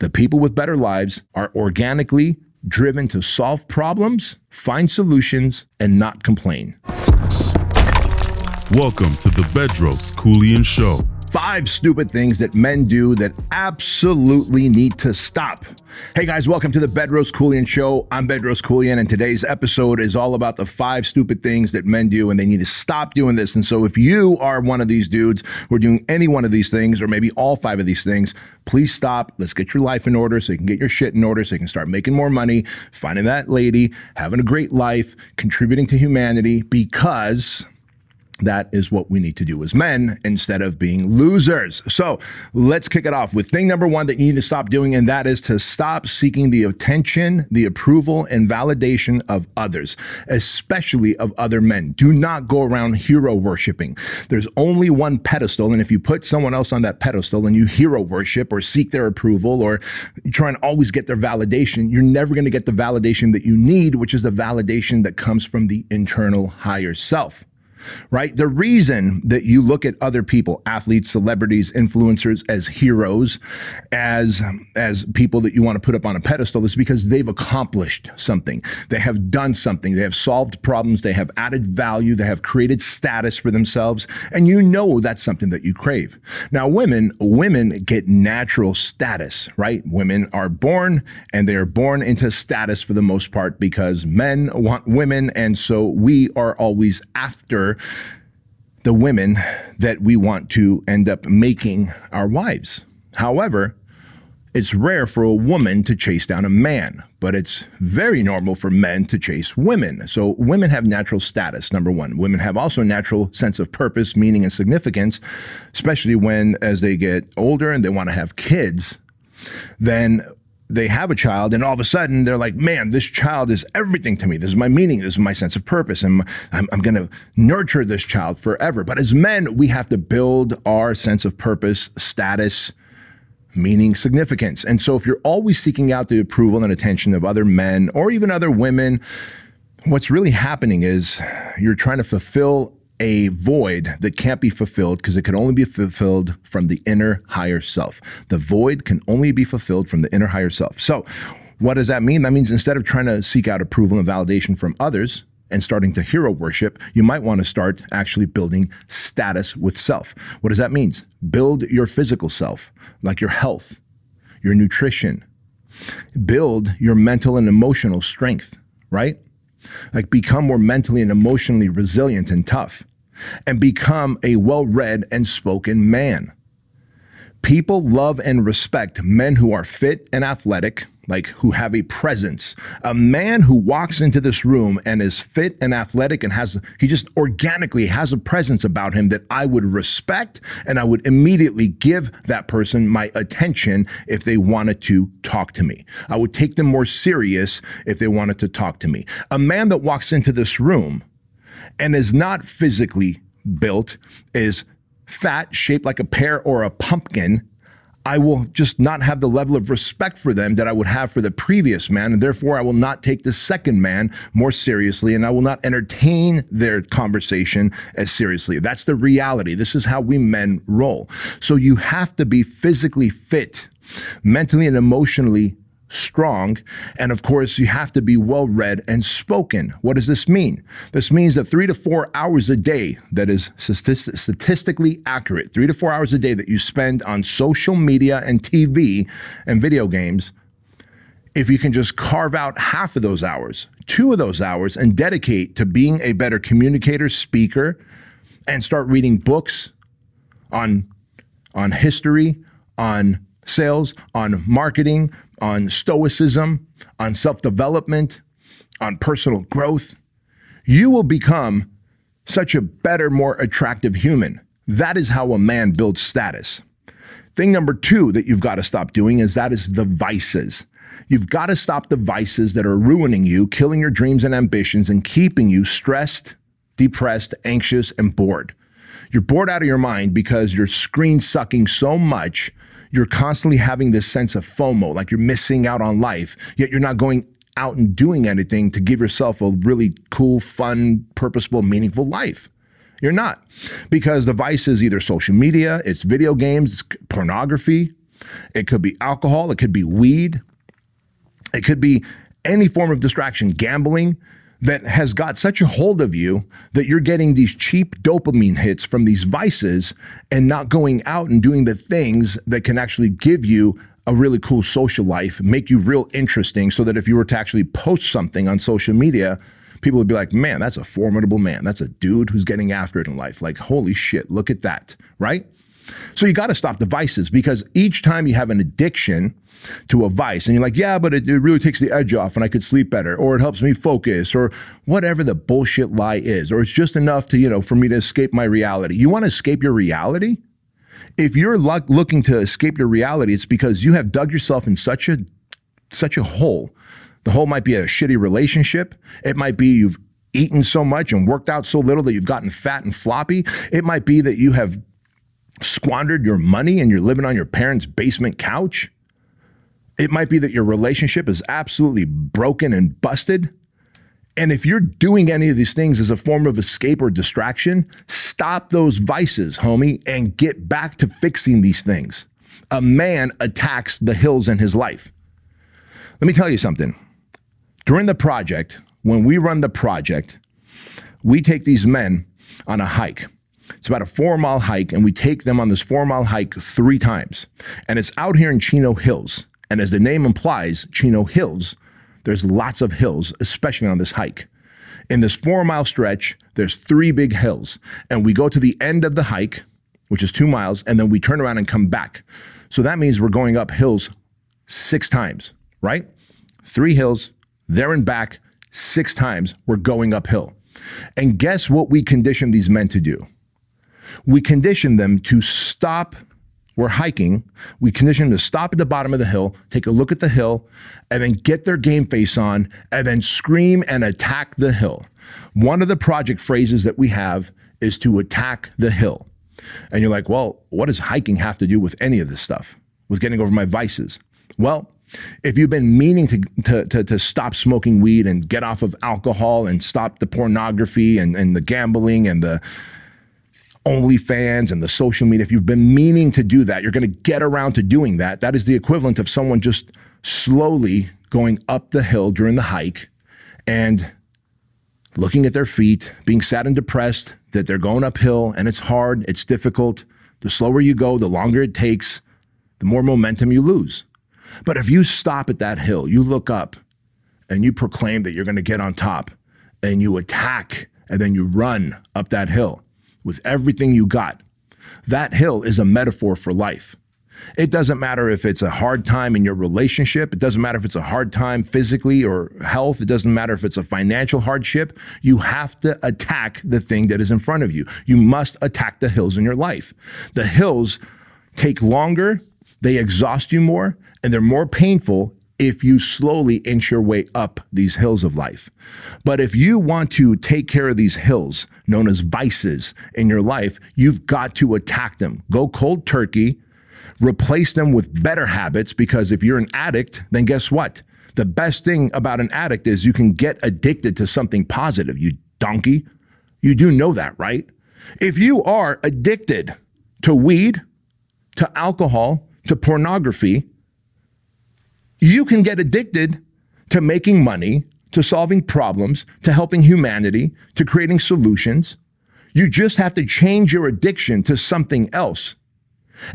The people with better lives are organically driven to solve problems, find solutions, and not complain. Welcome to the Bedros Keuilian Show. 5 stupid things that men do that absolutely need to stop. Hey guys, welcome to the Bedros Keuilian Show. I'm Bedros Keuilian, and today's episode is all about the 5 stupid things that men do, and they need to stop doing this. And so if you are one of these dudes who are doing any one of these things, or maybe all 5 of these things, please stop. Let's get your life in order so you can get your shit in order so you can start making more money, finding that lady, having a great life, contributing to humanity, because that is what we need to do as men instead of being losers. So let's kick it off with thing number 1 that you need to stop doing, and that is to stop seeking the attention, the approval, and validation of others, especially of other men. Do not go around hero worshiping. There's only one pedestal, and if you put someone else on that pedestal and you hero worship or seek their approval or you try and always get their validation, you're never going to get the validation that you need, which is the validation that comes from the internal higher self. Right? The reason that you look at other people, athletes, celebrities, influencers, as heroes, as people that you want to put up on a pedestal, is because they've accomplished something. They have done something. They have solved problems. They have added value. They have created status for themselves. And you know that's something that you crave. Now, women get natural status, right? Women are born, and they are born into status for the most part because men want women. And so we are always after the women that we want to end up making our wives. However, it's rare for a woman to chase down a man, but it's very normal for men to chase women. So women have natural status, number 1. Women have also a natural sense of purpose, meaning, and significance, especially when, as they get older and they want to have kids, then they have a child, and all of a sudden they're like, man, this child is everything to me. This is my meaning. This is my sense of purpose. And I'm going to nurture this child forever. But as men, we have to build our sense of purpose, status, meaning, significance. And so if you're always seeking out the approval and attention of other men or even other women, what's really happening is you're trying to fulfill a void that can't be fulfilled because it can only be fulfilled from the inner higher self. The void can only be fulfilled from the inner higher self. So what does that mean? That means instead of trying to seek out approval and validation from others and starting to hero worship, you might want to start actually building status with self. What does that mean? Build your physical self, like your health, your nutrition. Build your mental and emotional strength, right? Like become more mentally and emotionally resilient and tough, and become a well-read and spoken man. People love and respect men who are fit and athletic, like who have a presence. A man who walks into this room and is fit and athletic and he just organically has a presence about him that I would respect, and I would immediately give that person my attention if they wanted to talk to me. I would take them more serious if they wanted to talk to me. A man that walks into this room and is not physically built, is fat, shaped like a pear or a pumpkin, I will just not have the level of respect for them that I would have for the previous man, and therefore I will not take the second man more seriously, and I will not entertain their conversation as seriously. That's the reality. This is how we men roll. So you have to be physically fit, mentally and emotionally strong, and of course you have to be well-read and spoken. What does this mean? This means that 3 to 4 hours a day, that is statistically accurate, 3 to 4 hours a day that you spend on social media and TV and video games, if you can just carve out half of those hours, 2 of those hours, and dedicate to being a better communicator, speaker, and start reading books on history, on sales, on marketing, on stoicism, on self-development, on personal growth, you will become such a better, more attractive human. That is how a man builds status. Thing number 2 that you've got to stop doing is the vices. You've got to stop the vices that are ruining you, killing your dreams and ambitions, and keeping you stressed, depressed, anxious, and bored. You're bored out of your mind because you're screen sucking so much. You're constantly having this sense of FOMO, like you're missing out on life, yet you're not going out and doing anything to give yourself a really cool, fun, purposeful, meaningful life. You're not, because the vice is either social media, it's video games, it's pornography, It could be alcohol. It could be weed. It could be any form of distraction, gambling, that has got such a hold of you that you're getting these cheap dopamine hits from these vices and not going out and doing the things that can actually give you a really cool social life, make you real interesting, so that if you were to actually post something on social media, people would be like, man, that's a formidable man. That's a dude who's getting after it in life. Like, holy shit, look at that, right? So you got to stop the vices, because each time you have an addiction to a vice and you're like, yeah, but it really takes the edge off and I could sleep better, or it helps me focus, or whatever the bullshit lie is, or it's just enough to, for me to escape my reality. You want to escape your reality? If you're looking to escape your reality, it's because you have dug yourself in such a hole. The hole might be a shitty relationship. It might be you've eaten so much and worked out so little that you've gotten fat and floppy. It might be that you have squandered your money and you're living on your parents' basement couch. It might be that your relationship is absolutely broken and busted. And if you're doing any of these things as a form of escape or distraction, stop those vices, homie, and get back to fixing these things. A man attacks the hills in his life. Let me tell you something. During the project, when we run the project, we take these men on a hike. It's about a 4-mile hike, and we take them on this 4-mile hike 3 times. And it's out here in Chino Hills. And as the name implies, Chino Hills, there's lots of hills, especially on this hike. In this 4-mile stretch, there's 3 big hills. And we go to the end of the hike, which is 2 miles, and then we turn around and come back. So that means we're going up hills 6 times, right? 3 hills, there and back, 6 times we're going uphill. And guess what we condition these men to do? We condition them to stop. We're hiking. We condition them to stop at the bottom of the hill, take a look at the hill, and then get their game face on, and then scream and attack the hill. One of the project phrases that we have is to attack the hill. And you're like, well, what does hiking have to do with any of this stuff, with getting over my vices? Well, if you've been meaning to stop smoking weed and get off of alcohol and stop the pornography and the gambling and the OnlyFans and the social media, if you've been meaning to do that, you're going to get around to doing that. That is the equivalent of someone just slowly going up the hill during the hike and looking at their feet, being sad and depressed that they're going uphill and it's hard, it's difficult. The slower you go, the longer it takes, the more momentum you lose. But if you stop at that hill, you look up and you proclaim that you're going to get on top and you attack and then you run up that hill with everything you got. That hill is a metaphor for life. It doesn't matter if it's a hard time in your relationship. It doesn't matter if it's a hard time physically or health. It doesn't matter if it's a financial hardship. You have to attack the thing that is in front of you. You must attack the hills in your life. The hills take longer, they exhaust you more, and they're more painful if you slowly inch your way up these hills of life. But if you want to take care of these hills, known as vices in your life, you've got to attack them. Go cold turkey, replace them with better habits, because if you're an addict, then guess what? The best thing about an addict is you can get addicted to something positive, you donkey. You do know that, right? If you are addicted to weed, to alcohol, to pornography, you can get addicted to making money, to solving problems, to helping humanity, to creating solutions. You just have to change your addiction to something else.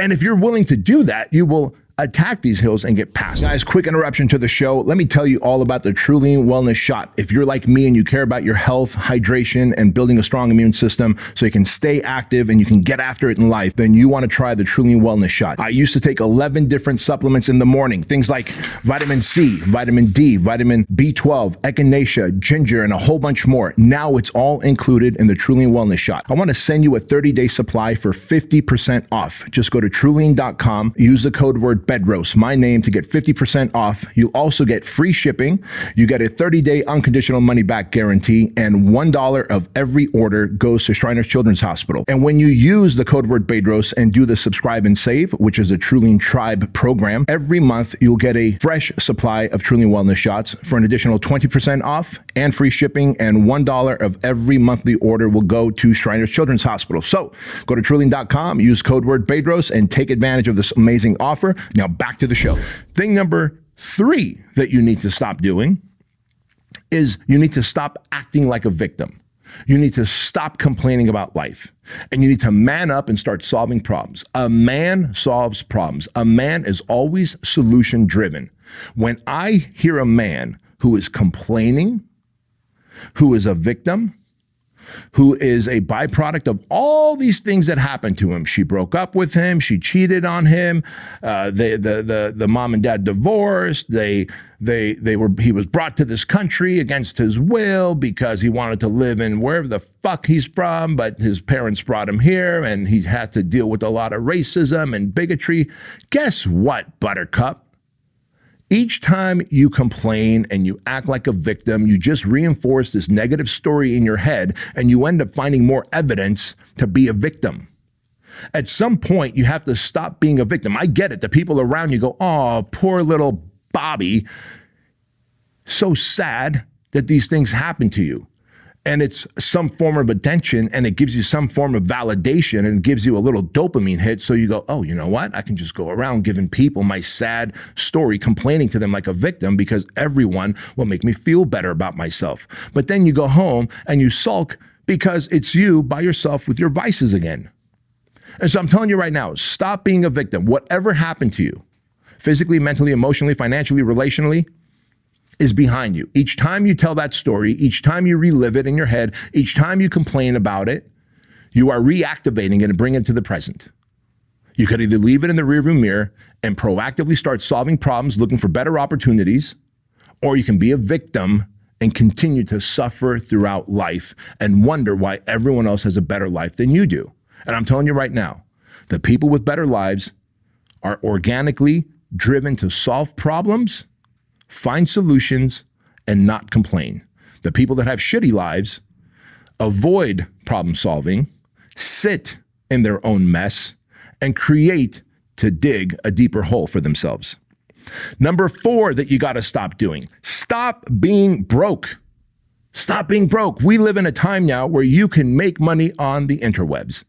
And if you're willing to do that, you will attack these hills and get past. Guys, quick interruption to the show. Let me tell you all about the Keuilian Wellness Shot. If you're like me and you care about your health, hydration, and building a strong immune system so you can stay active and you can get after it in life, then you want to try the Keuilian Wellness Shot. I used to take 11 different supplements in the morning, things like vitamin C, vitamin D, vitamin B12, echinacea, ginger, and a whole bunch more. Now it's all included in the Keuilian Wellness Shot. I want to send you a 30-day supply for 50% off. Just go to Keuilian.com, use the code word Bedros, my name, to get 50% off. You also get free shipping. You get a 30-day unconditional money-back guarantee, and $1 of every order goes to Shriners Children's Hospital. And when you use the code word Bedros and do the subscribe and save, which is a Keuilian Tribe program, every month you'll get a fresh supply of Keuilian Wellness Shots for an additional 20% off and free shipping, and $1 of every monthly order will go to Shriners Children's Hospital. So go to Trillian.com, use code word Bedros, and take advantage of this amazing offer. Now back to the show. Thing number 3 that you need to stop doing is you need to stop acting like a victim. You need to stop complaining about life, and you need to man up and start solving problems. A man solves problems. A man is always solution driven. When I hear a man who is complaining, who is a victim, who is a byproduct of all these things that happened to him. She broke up with him. She cheated on him. The mom and dad divorced. He was brought to this country against his will because he wanted to live in wherever the fuck he's from, but his parents brought him here and he had to deal with a lot of racism and bigotry. Guess what, Buttercup? Each time you complain and you act like a victim, you just reinforce this negative story in your head and you end up finding more evidence to be a victim. At some point, you have to stop being a victim. I get it. The people around you go, oh, poor little Bobby. So sad that these things happen to you. And it's some form of attention, and it gives you some form of validation, and it gives you a little dopamine hit. So you go, oh, you know what? I can just go around giving people my sad story, complaining to them like a victim because everyone will make me feel better about myself. But then you go home and you sulk because it's you by yourself with your vices again. And so I'm telling you right now, stop being a victim. Whatever happened to you, physically, mentally, emotionally, financially, relationally, is behind you. Each time you tell that story, each time you relive it in your head, each time you complain about it, you are reactivating it and bringing it to the present. You could either leave it in the rearview mirror and proactively start solving problems, looking for better opportunities, or you can be a victim and continue to suffer throughout life and wonder why everyone else has a better life than you do. And I'm telling you right now, the people with better lives are organically driven to solve problems, find solutions, and not complain. The people that have shitty lives avoid problem solving, sit in their own mess, and create to dig a deeper hole for themselves. Number 4 that you got to stop doing, stop being broke. Stop being broke. We live in a time now where you can make money on the interwebs.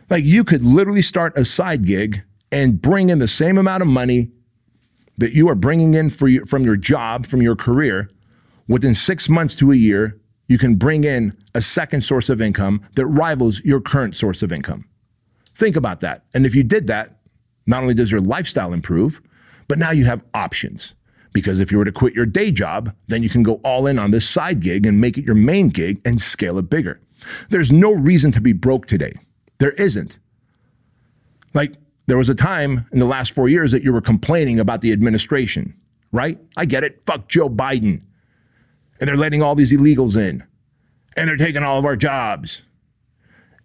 Like you could literally start a side gig and bring in the same amount of money that you are bringing in from your job, from your career. Within 6 months to a year, you can bring in a second source of income that rivals your current source of income. Think about that. And if you did that, not only does your lifestyle improve, but now you have options. Because if you were to quit your day job, then you can go all in on this side gig and make it your main gig and scale it bigger. There's no reason to be broke today. There isn't. Like, there was a time in the last 4 years that you were complaining about the administration, right? I get it. Fuck Joe Biden. And they're letting all these illegals in. And they're taking all of our jobs.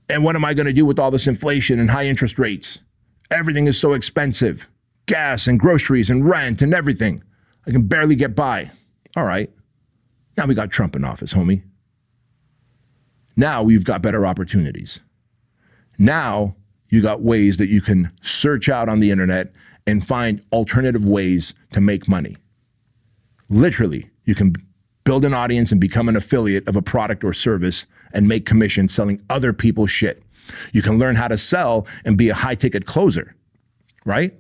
And what am I going to do with all this inflation and high interest rates? Everything is so expensive. Gas and groceries and rent and everything. I can barely get by. All right. Now we got Trump in office, homie. Now we've got better opportunities. Now you got ways that you can search out on the internet and find alternative ways to make money. Literally, you can build an audience and become an affiliate of a product or service and make commission selling other people's shit. You can learn how to sell and be a high-ticket closer, right?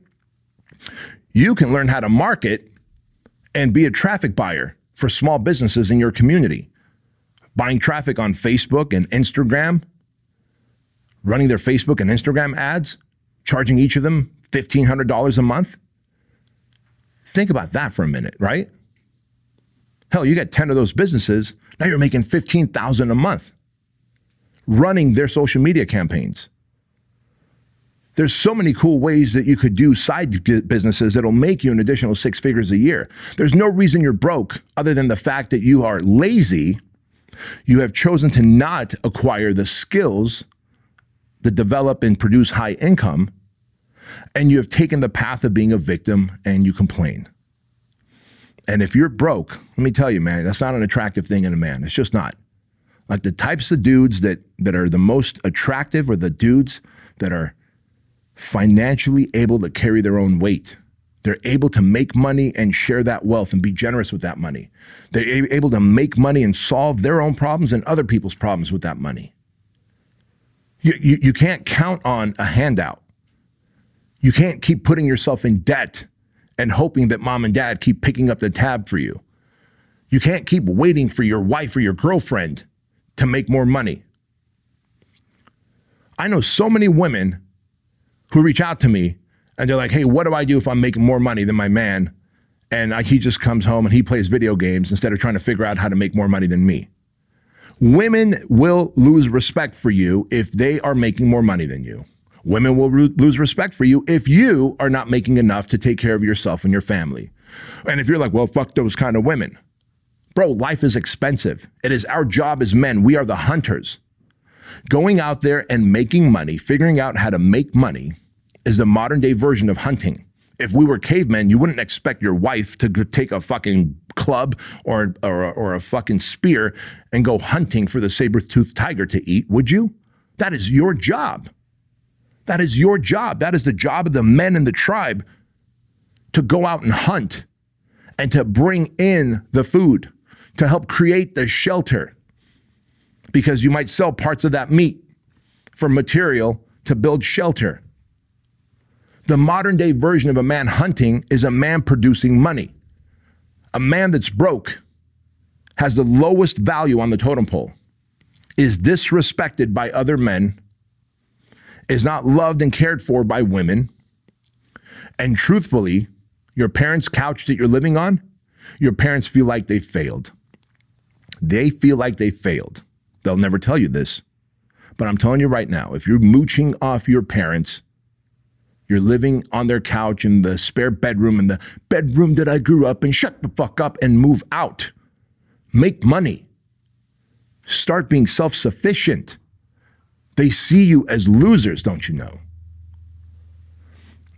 You can learn how to market and be a traffic buyer for small businesses in your community, buying traffic on Facebook and Instagram, running their Facebook and Instagram ads, charging each of them $1,500 a month. Think about that for a minute, right? Hell, you got 10 of those businesses, now you're making $15,000 a month running their social media campaigns. There's so many cool ways that you could do side businesses that'll make you an additional 6 figures a year. There's no reason you're broke other than the fact that you are lazy. You have chosen to not acquire the skills that develop and produce high income, and you have taken the path of being a victim and you complain. And if you're broke, let me tell you, man, that's not an attractive thing in a man. It's just not. Like the types of dudes that are the most attractive are the dudes that are financially able to carry their own weight. They're able to make money and share that wealth and be generous with that money. They're able to make money and solve their own problems and other people's problems with that money. You can't count on a handout. You can't keep putting yourself in debt and hoping that mom and dad keep picking up the tab for you. You can't keep waiting for your wife or your girlfriend to make more money. I know so many women who reach out to me and they're like, hey, what do I do if I'm making more money than my man? And he just comes home and he plays video games instead of trying to figure out how to make more money than me. Women will lose respect for you if they are making more money than you. Women will lose respect for you if you are not making enough to take care of yourself and your family. And if you're like, well, fuck those kind of women. Bro, life is expensive. It is our job as men. We are the hunters. Going out there and making money, figuring out how to make money is the modern day version of hunting. If we were cavemen, you wouldn't expect your wife to take a fucking club or a fucking spear and go hunting for the saber-toothed tiger to eat, would you? That is your job. That is your job. That is the job of the men in the tribe, to go out and hunt and to bring in the food, to help create the shelter, because you might sell parts of that meat for material to build shelter. The modern day version of a man hunting is a man producing money. A man that's broke, has the lowest value on the totem pole, is disrespected by other men, is not loved and cared for by women, and truthfully, your parents' couch that you're living on, your parents feel like they failed. They feel like they failed. They'll never tell you this, but I'm telling you right now, if you're mooching off your parents, you're living on their couch in the spare bedroom, in the bedroom that I grew up in, shut the fuck up and move out. Make money. Start being self-sufficient. They see you as losers, don't you know?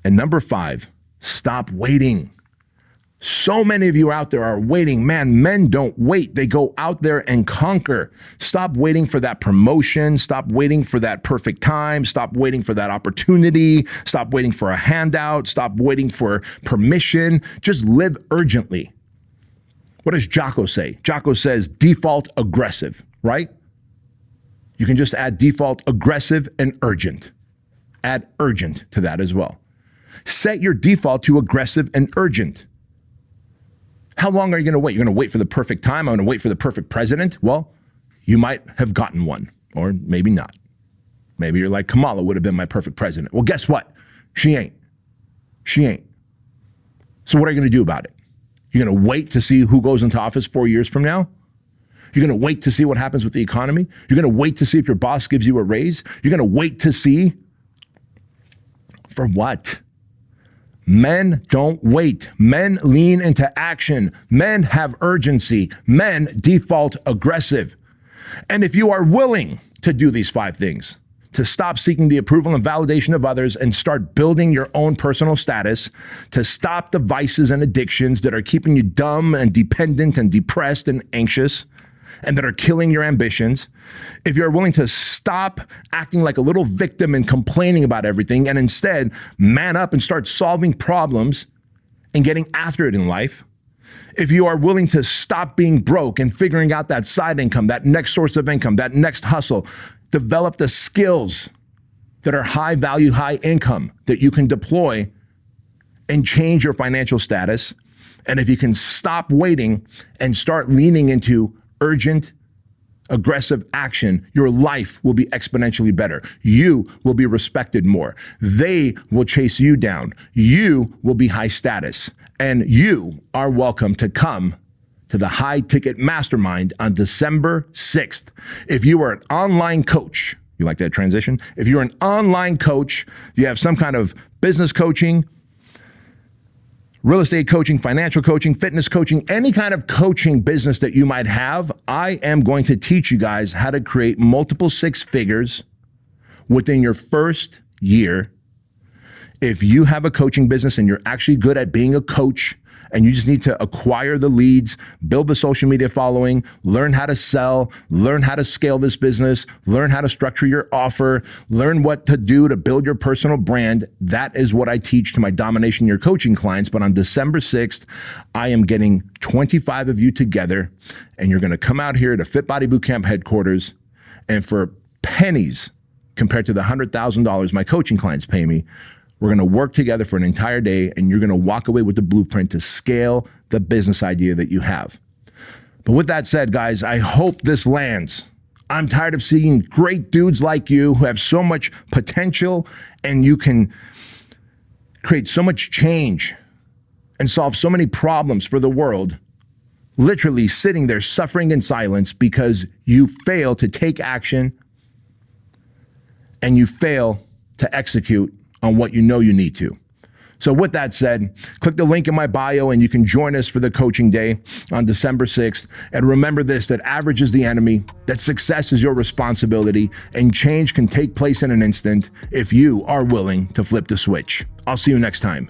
And number 5, stop waiting. So many of you out there are waiting. Man, men don't wait. They go out there and conquer. Stop waiting for that promotion. Stop waiting for that perfect time. Stop waiting for that opportunity. Stop waiting for a handout. Stop waiting for permission. Just live urgently. What does Jocko say? Jocko says default aggressive, right? You can just add default aggressive and urgent. Add urgent to that as well. Set your default to aggressive and urgent. How long are you going to wait? You're going to wait for the perfect time? I'm going to wait for the perfect president? Well, you might have gotten one, or maybe not. Maybe you're like, Kamala would have been my perfect president. Well, guess what? She ain't. She ain't. So what are you going to do about it? You're going to wait to see who goes into office 4 years from now? You're going to wait to see what happens with the economy? You're going to wait to see if your boss gives you a raise? You're going to wait to see? For what? Men don't wait. Men lean into action. Men have urgency. Men default aggressive. And if you are willing to do these 5 things, to stop seeking the approval and validation of others and start building your own personal status, to stop the vices and addictions that are keeping you dumb and dependent and depressed and anxious, and that are killing your ambitions, if you're willing to stop acting like a little victim and complaining about everything and instead man up and start solving problems and getting after it in life, if you are willing to stop being broke and figuring out that side income, that next source of income, that next hustle, develop the skills that are high value, high income that you can deploy and change your financial status, and if you can stop waiting and start leaning into urgent, aggressive action, your life will be exponentially better. You will be respected more. They will chase you down. You will be high status. And you are welcome to come to the High Ticket Mastermind on December 6th. If you are an online coach, you like that transition? If you're an online coach, you have some kind of business coaching, real estate coaching, financial coaching, fitness coaching, any kind of coaching business that you might have, I am going to teach you guys how to create multiple 6 figures within your first year. If you have a coaching business and you're actually good at being a coach, and you just need to acquire the leads, build the social media following, learn how to sell, learn how to scale this business, learn how to structure your offer, learn what to do to build your personal brand. That is what I teach to my Domination Year coaching clients. But on December 6th, I am getting 25 of you together, and you're going to come out here to Fit Body Bootcamp headquarters, and for pennies compared to the $100,000 my coaching clients pay me, we're going to work together for an entire day, and you're going to walk away with the blueprint to scale the business idea that you have. But with that said, guys, I hope this lands. I'm tired of seeing great dudes like you who have so much potential, and you can create so much change and solve so many problems for the world, literally sitting there suffering in silence because you fail to take action and you fail to execute on what you know you need to. So with that said, click the link in my bio and you can join us for the coaching day on December 6th. And remember this, that average is the enemy, that success is your responsibility, and change can take place in an instant if you are willing to flip the switch. I'll see you next time.